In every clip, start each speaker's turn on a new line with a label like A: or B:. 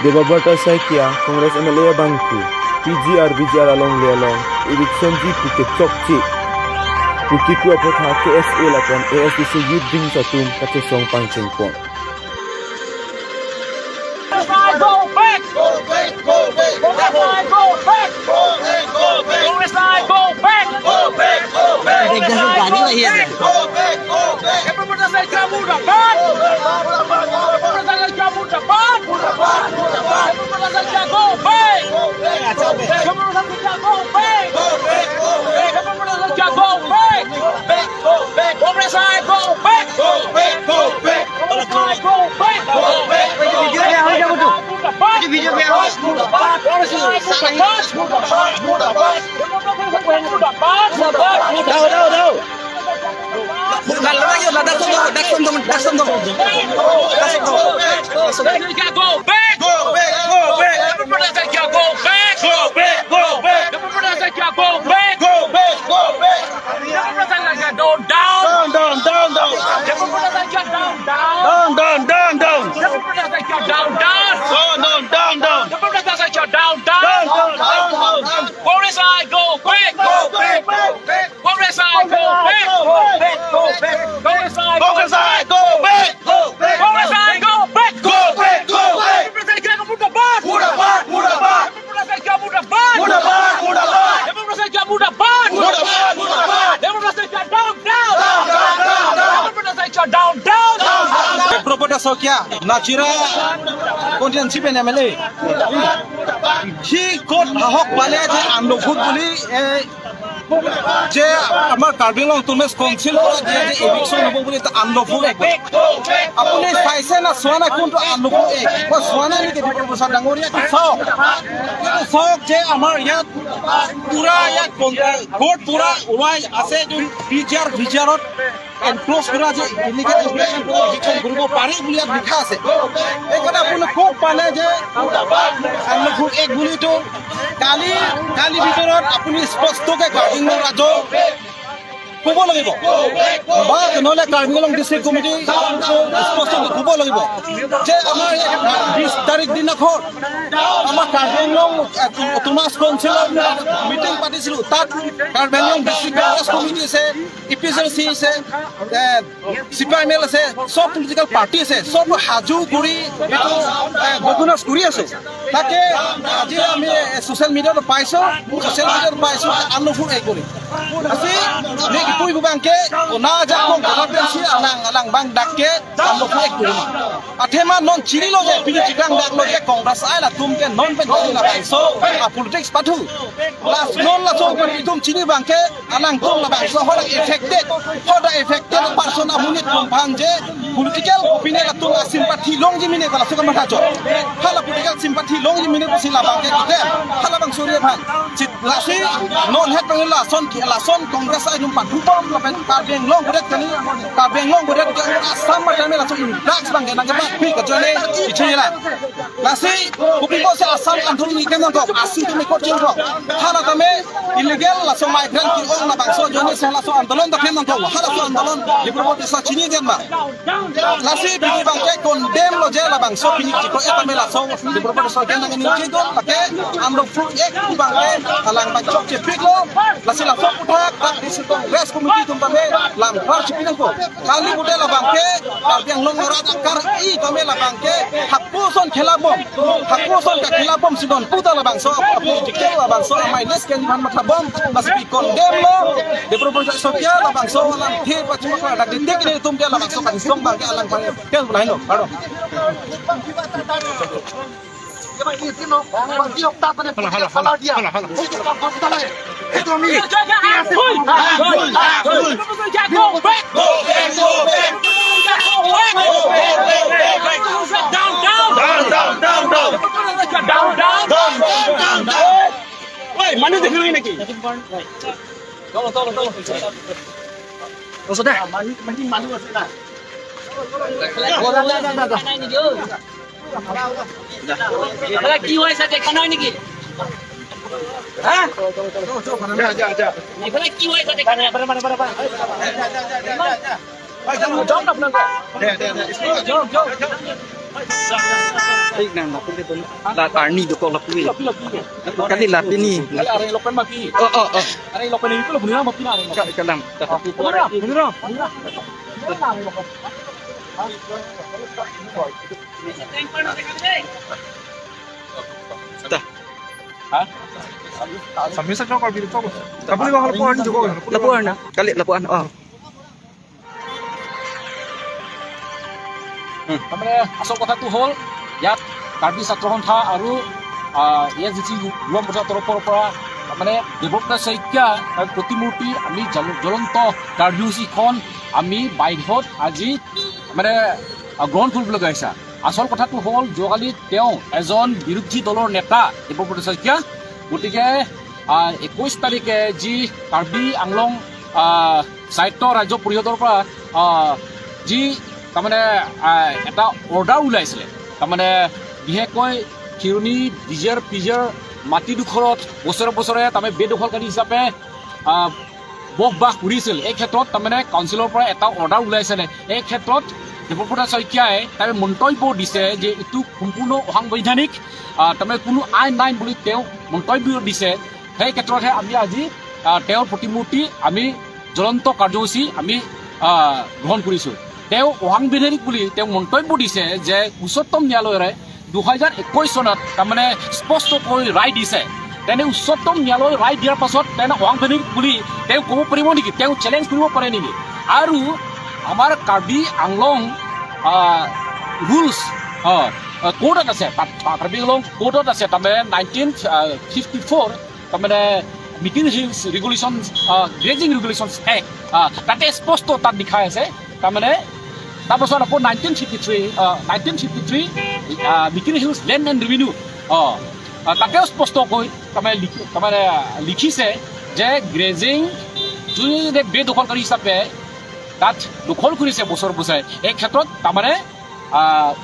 A: Debabrata Saikia, Congress MLA Bangku, PGR VGR along the along, election G Puke Chokchi, Puki Puapota KSA Lapan, ASDC Youth Ding Satum, Katesong Pangching Pong.
B: Go back! Go back! Go back! Go back! Go back! Go back! Go back! Go back! Go back! Go back! Go back! Go back! Go back! Everybody say kamu dapat! Everybody say kamu dapat! Everybody say go back! Everybody say go back! Everybody say go back! Go back! Everybody say go back! Go back! Go back! Everybody say go back! Go back! Video viewers, Sokia, Nachira, Kondian Sipen MLA. He got a hawk ballet and the football. যে আমাৰ Karbi Anglong তুমেছ council eviction হ'ব বুলি এটা unlawful এক আপুনি চাইছে না চোৱা না কোনটো আনলফুল এক মই চোৱা নাই নেকি বিপদ প্ৰসাদ ডাঙৰীয়া চাওক যে আমাৰ ইয়াত পুৰা ইয়াত কোৰ্ট পুৰা ওলাই আছে যোন পিজিআৰ ভিজিআৰত এনক্লোজ কৰা যে ইলিগেল ইনভেষ্টমেণ্ট এভিকশন কৰিব পাৰি বুলি ইয়াত লিখা আছে এইকাৰণে আপুনি খুব পালে যে আনলফুল এক বুলিটো কালি ভিতৰত আপুনি স্পষ্টকৈ কাৰ্বিংলং ৰাজ্য ক'ব লাগিব বা নহ'লে কাৰ্বিংলং ডিষ্ট্ৰিক্ট কমিটি স্পষ্টকৈ ক'ব লাগিব যে আমাৰ 20 তাৰিখ দিনাখন আমাৰ কাৰ্বিংলং তুমাছ কাউন্সিলৰ মিটিং পাতিছিলোঁ তাত কাৰ্বিংলং ডিষ্ট্ৰিক্ট কংগ্ৰেছ কমিটি আছে ইপিএছএলচি আছে চিপিআইএমএল আছে সব পলিটিকেল পাৰ্টি আছে সব হাজু কৰি এইটো গভৰ্ণান্স কৰি আছে তাকে আজি আমি সোশ্যাল মিডিয়াত পাইছোঁ আনলফুল এক কৰি আজি Pui bangke, ona jakong kabensi alang bang dakke, ando pui ekuri. Athema non chiri loje, pini cikang dak loje kongres ayla tumke non penjadi la bangso, politics patu. Non la so kori tum chiri bangke, alang tum la bangso hoda affected person amuni tumpanje, political opinion la tum simpati long jimine kala suka matajo. Hala political simpati long jimine pasi la bangke kite, hala bang surya bang. Lasi non het pangil la son kongres ay numpat. Bom la pen Karbianglong berat kali Karbianglong berat ke Assam macam la so indax bang ke nangka pi ke jone ichila lasi upi ko se Assam antun ni kenon ko asi tu me ko chin ko hala tame illegal la so migrant ki ong la bang so jone se la so andolon ta kenon ko hala so andolon di propose sa chini gen ba lasi bini bang ke condemn lo je la bang so pini ko eta me la so di propose sa gen nang ni ke don la ke amro fu ek bang ke alang bang chok che pik lo lasi la so putak tak di situ komiti tumpame lam khar chipinang ko kali bude la bangke Karbianglong rat akar I tome la bangke hakuson khelabom ka khelabom sidon puta la bangso politike la bangso mai lesken man mathabom mas pi condemn lo de proposal social la bangso lam the pachma ka dak dik ni tumke la bangso kan song bangke alang phane kel lain lo pardon Kemai ini tino, bagi okta tane salah dia. Itu mi. Down. Woi, mana tu film ini ki? Tolong. Oh sudah. Mandi malu sudah. Kalau kiwai saja kanai ni ki. Hah? Ja. Ni kalau kiwai saja kanai berapa. Jom nak belakang. Jom.
C: Ay nang lapin dito. La karni do ko lapin. Kali lapin ni.
B: Are lopen mati. Are lopen itu lo bunira mati na are.
C: Kalang.
B: Bunira. Sambil saya coba bilang coba. Tapi ni bahal lapuan juga.
C: Lapuan na. Kali lapuan.
B: Kamera asal kota tu hol. Ya, karbi sakrohon tha aru ya jici luam bota toropora. Kamera developna saikya protimurti ami jalonto karbiusi kon ami baidhot aji kamera গ্ৰহণ কৰিবলৈ গৈছা আসল কথাটো হ'ল যোৱাকালি তেওঁ এজন বিৰোধী দলৰ নেতা দেৱব্ৰত শইকীয়া গতিকে 21 তাৰিখে যি কাৰ্বি আংলং সাহিত্য ৰাজ্য পৰিষদৰ পৰা যি তাৰমানে এটা অৰ্ডাৰ ওলাইছিলে তাৰমানে বিশেষকৈ খিৰণী ডিজেৰ পিজেৰ মাটিডোখৰত বছৰে বছৰে তাৰমানে বেদখলকাৰী হিচাপে বসবাস কৰিছিল এই ক্ষেত্ৰত তাৰমানে কাউন্সিলৰ পৰা এটা অৰ্ডাৰ ওলাইছিলে এই ক্ষেত্ৰত দেৱব্ৰত শইকীয়াই তাৰ মন্তব্য দিছে যে ইটো সম্পূৰ্ণ অসাংবিধানিক তাৰমানে কোনো আইন নাই বুলি তেওঁ মন্তব্য দিছে সেই ক্ষেত্ৰতহে আমি আজি তেওঁৰ প্ৰতিমূৰ্তি আমি জ্বলন্ত কাৰ্যসূচী আমি গ্ৰহণ কৰিছোঁ তেওঁ অসাংবিধানিক বুলি তেওঁ মন্তব্য দিছে যে উচ্চতম ন্যায়ালয়ে 2021 চনত তাৰমানে স্পষ্টকৈ ৰায় দিছে তেনে উচ্চতম ন্যায়ালয়ে ৰায় দিয়াৰ পাছত তেনে অসাংবিধানিক বুলি তেওঁ ক'ব পাৰিব নেকি তেওঁ চেলেঞ্জ কৰিব পাৰে নেকি আৰু আমাৰ কাৰ্বি আংলং ৰুলছ কোৰ্টত আছে কাৰ্বি আংলং কোৰ্টত আছে তাৰমানে 1954 তাৰমানে meeting hills regulation grazing regulations act তাতে স্পষ্ট তাত দেখাই আছে তাৰমানে তাৰপাছত আকৌ 1953 meeting hills land and revenue তাতেও স্পষ্টকৈ তাৰমানে লিখিছে যে গ্ৰেজিং যোনে বেদখলকাৰী হিচাপে তাত দখল কৰিছে বছৰ বছৰে এই ক্ষেত্ৰত তাৰমানে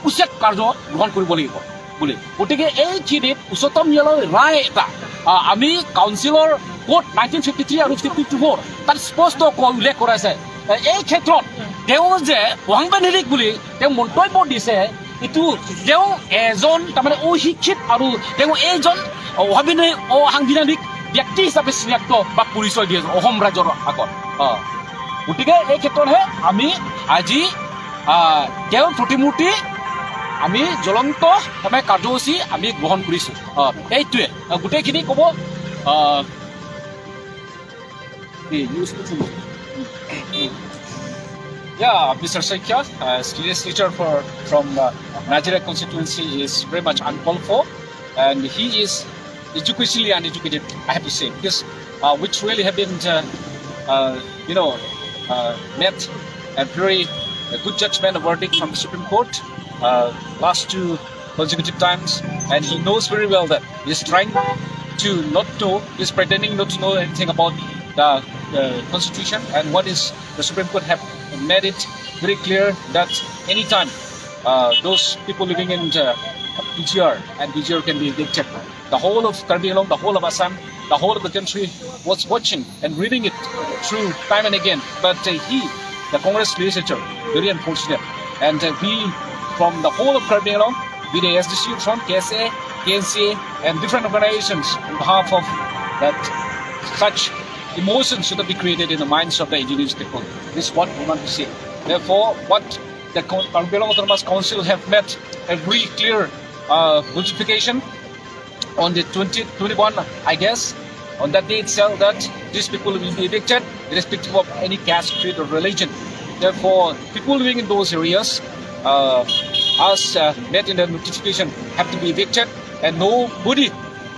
B: উচিত কাৰ্য গ্ৰহণ কৰিব লাগিব বুলি গতিকে এইখিনিত উচ্চতম ন্যায়ালয়ৰ ৰায় এটা আমি কাউন্সিলৰ কোৰ্ট 1953 আৰু 54 তাত স্পষ্টকৈ উল্লেখ কৰাইছে এই ক্ষেত্ৰত তেওঁ যে অসাংবিধানিক বুলি তেওঁ মন্তব্য দিছে ইটো তেওঁ এজন তাৰমানে অশিক্ষিত আৰু তেওঁ এইজন অসাংবিধানিক ব্যক্তি হিচাপে চিনাক্ত বা পৰিচয় দিয়ে অসম ৰাজ্যৰ আগত গতিকে এই ক্ষেত্ৰতহে আমি আজি তেওঁৰ প্ৰতিমূৰ্তি আমি জ্বলন্ত তাৰমানে কাৰ্যসূচী আমি গ্ৰহণ কৰিছোঁ এইটোৱে গোটেইখিনি ক'ব Yeah, Mr. Shaikia, legislator from Nigeria constituency is very much uncalled for, and he is educationally uneducated, I have to say, because which really have been, met a very good judgment, a verdict from the Supreme Court last 2 consecutive times, and he knows very well that he's trying to not know, he's pretending not to know anything about the Constitution and what is the Supreme Court have made it very clear that anytime those people living in PGR and PGR can be evicted. The whole of Karbi Anglong, the whole of Assam, the whole of the country was watching and reading it through time and again. But he, the Congress legislature, very unfortunate. And we, from the whole of Karbi Anglong, with the SDC, from KSA, KNCA, and different organizations on behalf of that such emotions should be created in the minds of the indigenous people. This is what we want to say. Therefore, what the Karbi Anglong Autonomous Council have met a very clear notification on the 21, I guess, on that day itself, that these people will be evicted irrespective of any caste, creed, or religion. Therefore, people living in those areas, as met in the notification, have to be evicted, and nobody,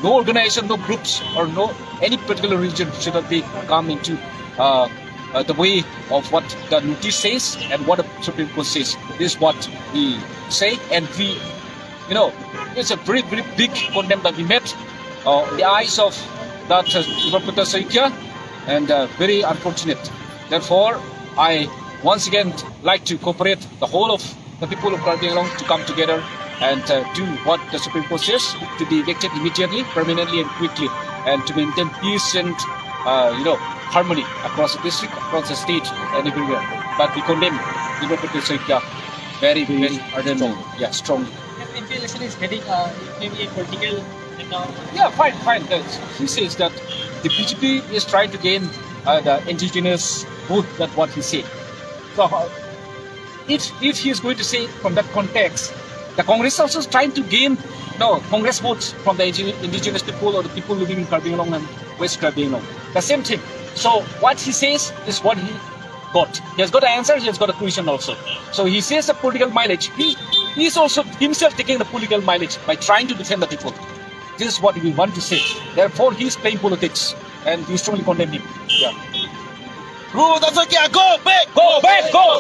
B: no organization, no groups, or no any particular region should not be come into the way of what the notice says and what the Supreme Court says. This is what we say, and we, it's a very, very big condemn that we met in the eyes of that Development Shaikia, and very unfortunate. Therefore, I once again like to cooperate the whole of the people of Karbi Anglong to come together and do what the Supreme Court says, to be evicted immediately, permanently, and quickly, and to maintain peace and harmony across the district, across the state, and everywhere. But we condemn Development Shaikia
C: very ardent. Yeah, strong.
D: MP election is heading maybe a political.
C: Yeah, fine. He says that the BJP is trying to gain the indigenous vote. That's what he said. So, if he is going to say from that context, the Congress also is trying to gain Congress votes from the indigenous people or the people living in Karbi Anglong and West Karbi Anglong. The same thing. So what he says is what he got. He has got an answer, he has got a question also. So he says the political mileage. He is also himself taking the political mileage by trying to defend the people. This is what we want to say. Therefore, he is playing politics and we strongly condemn him. Yeah.
B: Go back! Go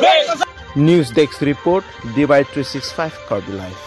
B: back!
A: News Desk report, Divide 365 Karbi Live.